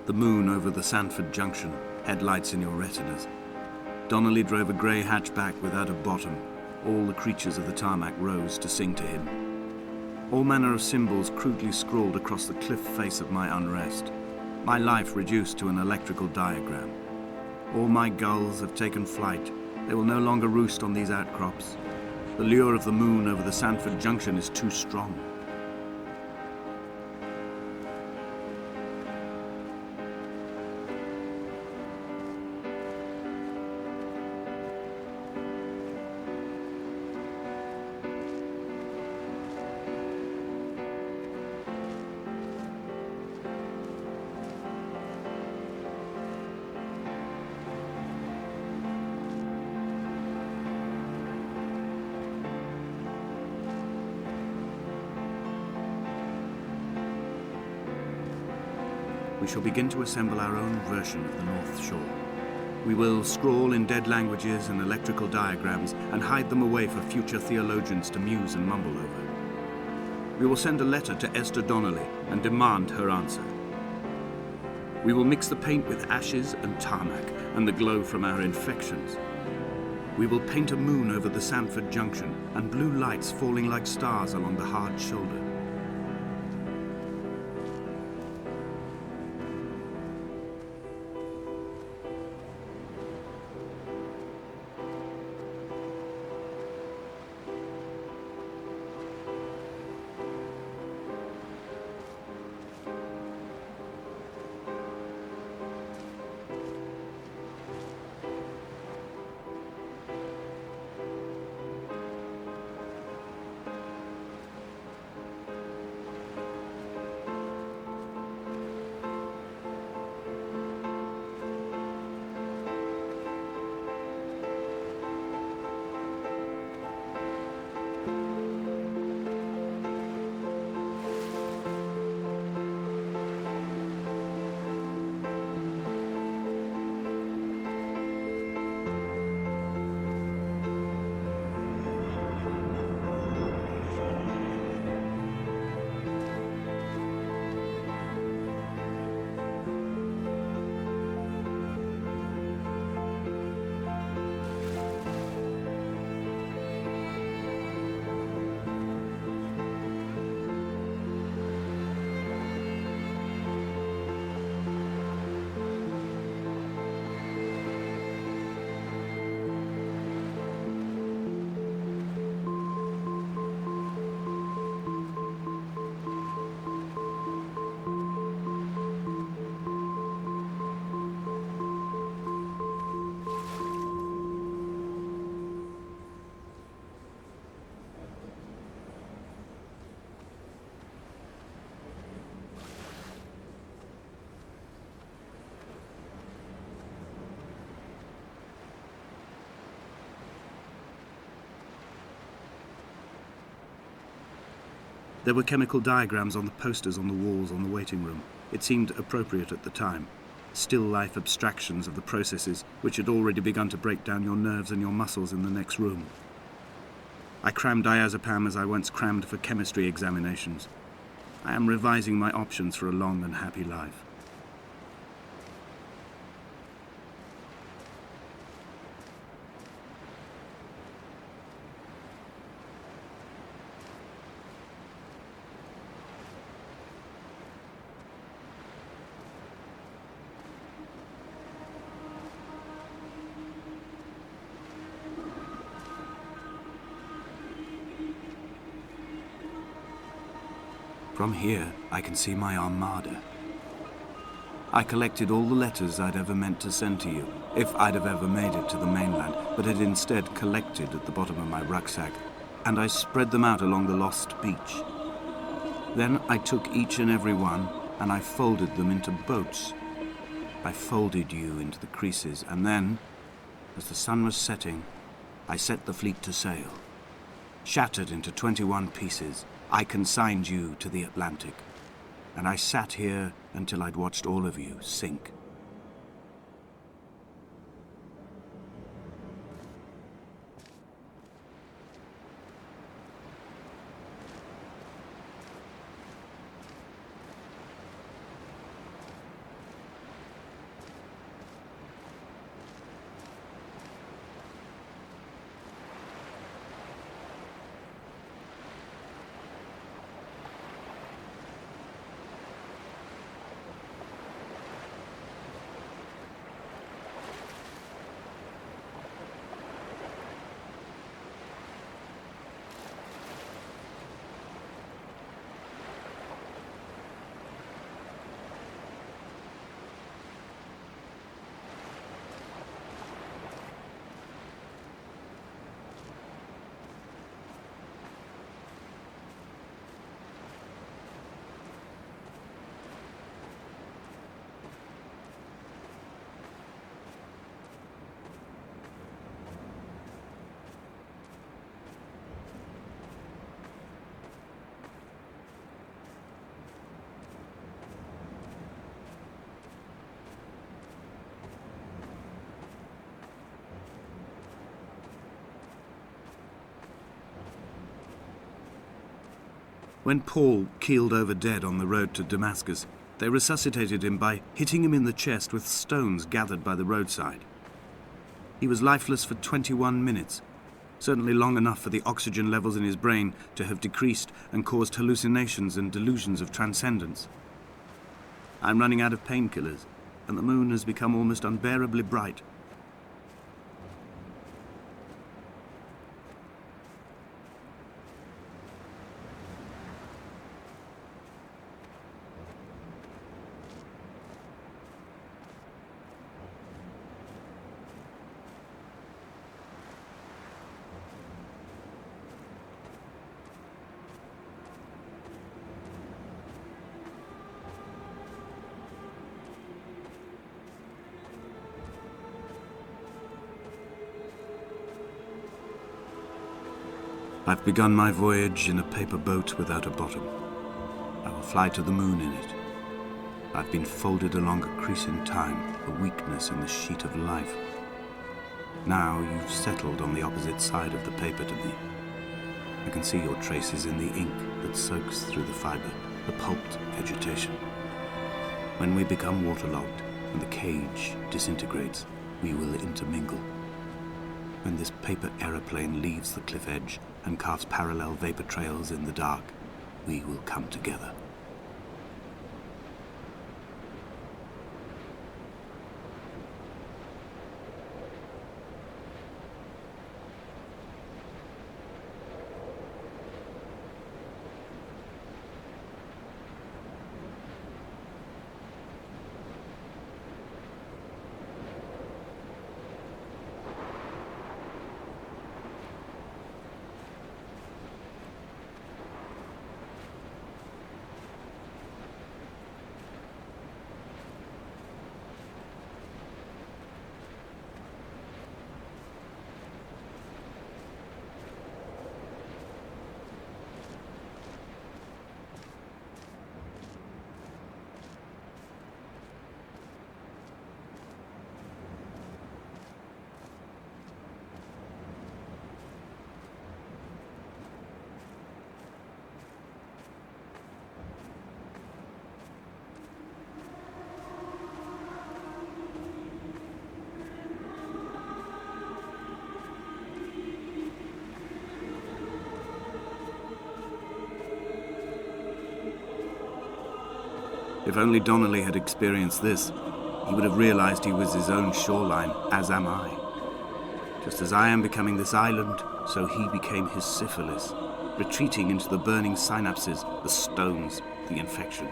The moon over the Sandford Junction, headlights in your retinas. Donnelly drove a grey hatchback without a bottom. All the creatures of the tarmac rose to sing to him. All manner of symbols crudely scrawled across the cliff face of my unrest. My life reduced to an electrical diagram. All my gulls have taken flight. They will no longer roost on these outcrops. The lure of the moon over the Sandford Junction is too strong. We shall begin to assemble our own version of the North Shore. We will scrawl in dead languages and electrical diagrams and hide them away for future theologians to muse and mumble over. We will send a letter to Esther Donnelly and demand her answer. We will mix the paint with ashes and tarmac and the glow from our infections. We will paint a moon over the Sandford Junction and blue lights falling like stars along the hard shoulder. There were chemical diagrams on the posters on the walls on the waiting room. It seemed appropriate at the time. Still life abstractions of the processes which had already begun to break down your nerves and your muscles in the next room. I crammed diazepam as I once crammed for chemistry examinations. I am revising my options for a long and happy life. From here, I can see my armada. I collected all the letters I'd ever meant to send to you, if I'd have ever made it to the mainland, but had instead collected at the bottom of my rucksack, and I spread them out along the lost beach. Then I took each and every one, and I folded them into boats. I folded you into the creases, and then, as the sun was setting, I set the fleet to sail. Shattered into 21 pieces, I consigned you to the Atlantic, and I sat here until I'd watched all of you sink. When Paul keeled over dead on the road to Damascus, they resuscitated him by hitting him in the chest with stones gathered by the roadside. He was lifeless for 21 minutes, certainly long enough for the oxygen levels in his brain to have decreased and caused hallucinations and delusions of transcendence. I'm running out of painkillers, and the moon has become almost unbearably bright. I've begun my voyage in a paper boat without a bottom. I will fly to the moon in it. I've been folded along a crease in time, a weakness in the sheet of life. Now you've settled on the opposite side of the paper to me. I can see your traces in the ink that soaks through the fibre, the pulped vegetation. When we become waterlogged and the cage disintegrates, we will intermingle. When this paper aeroplane leaves the cliff edge and carves parallel vapor trails in the dark, we will come together. If only Donnelly had experienced this, he would have realized he was his own shoreline, as am I. Just as I am becoming this island, so he became his syphilis, retreating into the burning synapses, the stones, the infection.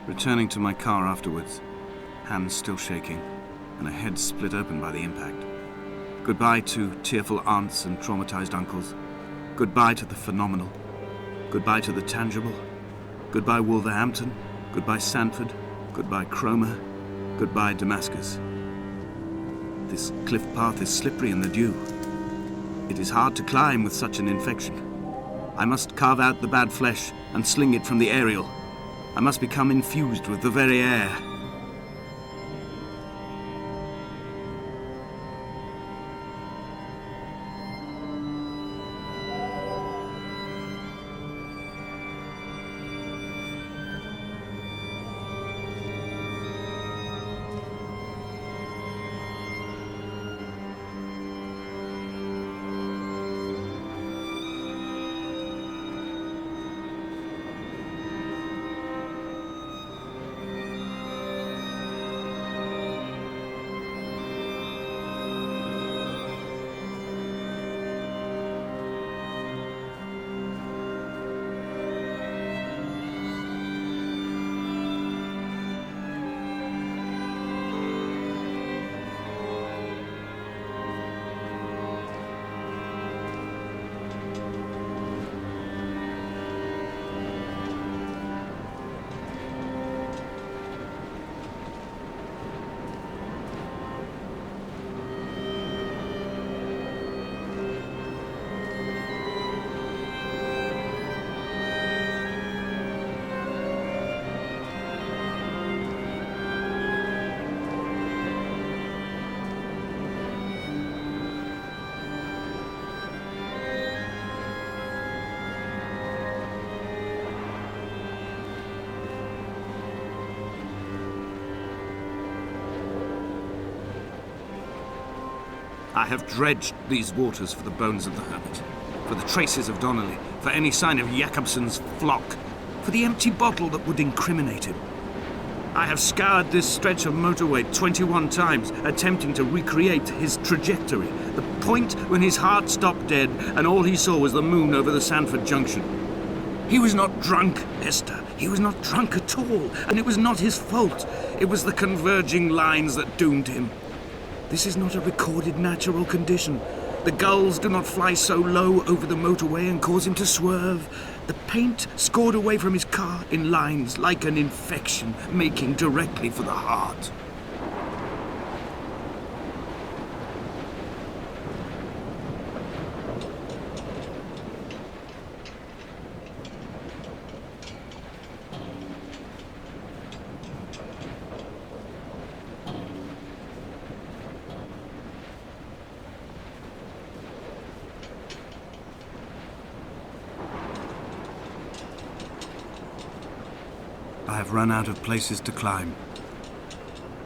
Returning to my car afterwards, hands still shaking, and a head split open by the impact. Goodbye to tearful aunts and traumatized uncles. Goodbye to the phenomenal. Goodbye to the tangible. Goodbye Wolverhampton. Goodbye Sanford. Goodbye Cromer. Goodbye Damascus. This cliff path is slippery in the dew. It is hard to climb with such an infection. I must carve out the bad flesh and sling it from the aerial. I must become infused with the very air. I have dredged these waters for the bones of the hermit, for the traces of Donnelly, for any sign of Jakobsen's flock, for the empty bottle that would incriminate him. I have scoured this stretch of motorway 21 times, attempting to recreate his trajectory, the point when his heart stopped dead and all he saw was the moon over the Sanford Junction. He was not drunk, Esther. He was not drunk at all, and it was not his fault. It was the converging lines that doomed him. This is not a recorded natural condition. The gulls do not fly so low over the motorway and cause him to swerve. The paint scored away from his car in lines like an infection, making directly for the heart. I have run out of places to climb.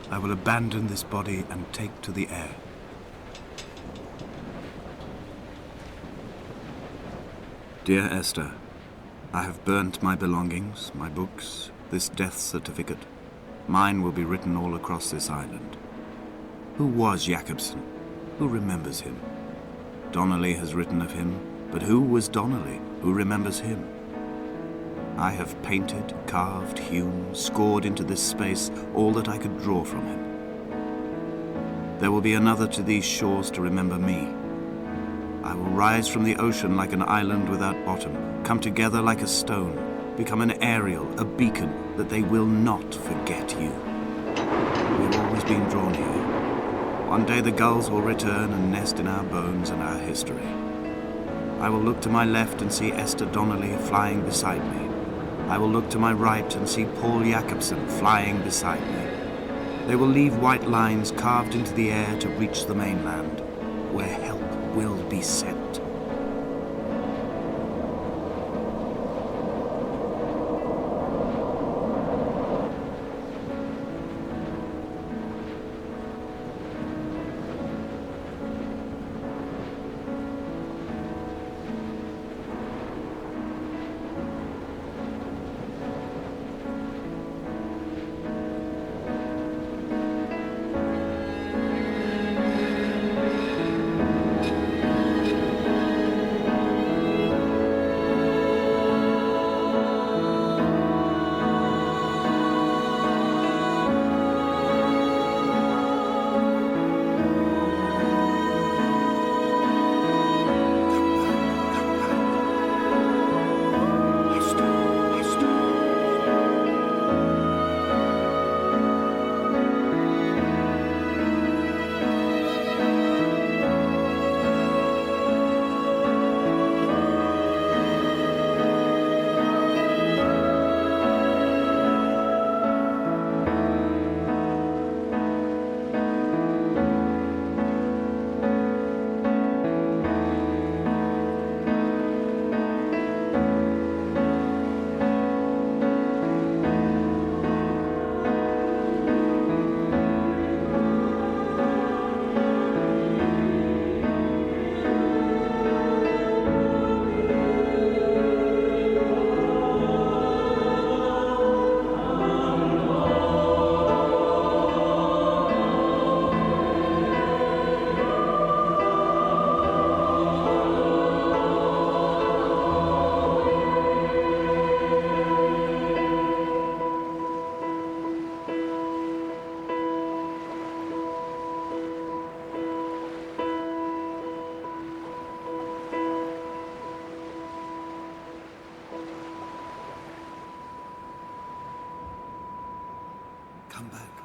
I will abandon this body and take to the air. Dear Esther, I have burnt my belongings, my books, this death certificate. Mine will be written all across this island. Who was Jakobsen? Who remembers him? Donnelly has written of him, but who was Donnelly? Who remembers him? I have painted, carved, hewn, scored into this space all that I could draw from him. There will be another to these shores to remember me. I will rise from the ocean like an island without bottom, come together like a stone, become an aerial, a beacon, that they will not forget you. We have always been drawn here. One day the gulls will return and nest in our bones and our history. I will look to my left and see Esther Donnelly flying beside me. I will look to my right and see Paul Jakobsen flying beside me. They will leave white lines carved into the air to reach the mainland, where help will be sent. Come back.